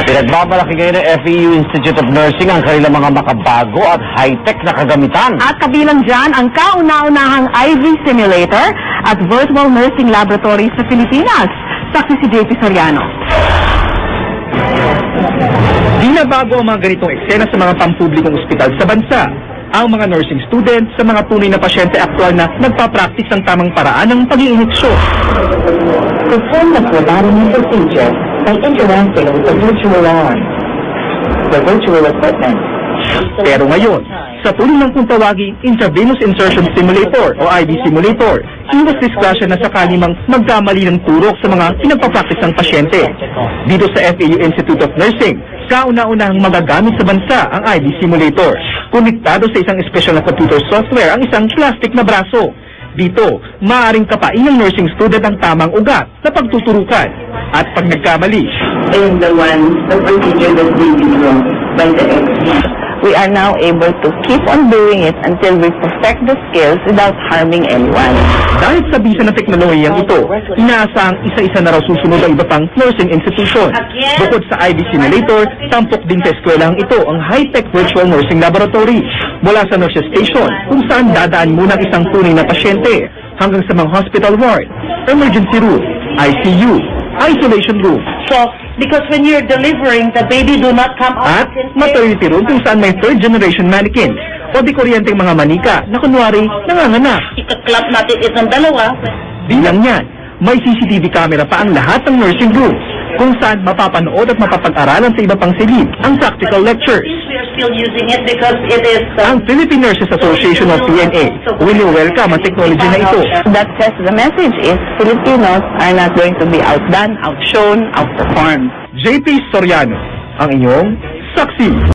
Pinagbabalaki ngayon ng FEU Institute of Nursing ang kanilang mga makabago at high-tech na kagamitan. At kabilang dyan ang kauna-unahang IV simulator at virtual nursing laboratory sa Pilipinas. Saksi si JP Soriano. Di na bago ang mga ganitong eksena sa mga pampublikong ospital sa bansa. Ang mga nursing students sa mga tunay na pasyente aktual na nagpa-practice ng tamang paraan ng pag-iinjeksyon. Perform the phlebotomy procedure by interacting with the virtual arm, the virtual equipment. Pero ngayon, sa tuloy ng kung tawaging Intravenous Insertion Simulator o IV Simulator, iwas disgrasya na sakali mang magkamali ng turok sa mga pinagpa-practice ng pasyente. Dito sa FEU Institute of Nursing, kauna-unahang magagamit sa bansa ang IV Simulator. Konektado sa isang espesyal na computer software ang isang plastic na braso. Dito, maaaring kapain ng nursing student ang tamang ugat na pagtuturukan. At pag nagkamali, The procedure that's being used by the XP. We are now able to keep on doing it until we perfect the skills without harming anyone. dahil sa bisa ng teknolohiyang ito, inaasahang isa-isa na raw susunod ang iba pang nursing institution. Bukod sa IV Simulator, tampok din sa eskwelahang ito ang high-tech virtual nursing laboratory. Mula sa nurse station, kung saan dadaan muna ang isang tunay na pasyente, hanggang sa mga hospital ward, emergency room, ICU, isolation room, So, because when you're delivering, the baby do not come at out in maternity room kung saan may third-generation mannequins o di kuryenteng mga manika na kunwari nanganganak. ika-clap natin itong dalawa. Bilang yan, may CCTV camera pa ang lahat ng nursing rooms kung saan mapapanood at mapapag-aralan sa iba pang silid ang practical lectures. We are still using it because it is Ang Philippine Nurses Association of PNA welcome ang technology na ito. That says the message is Filipinos are not going to be outdone, outshone, outperformed. JP Soriano, ang inyong saksi.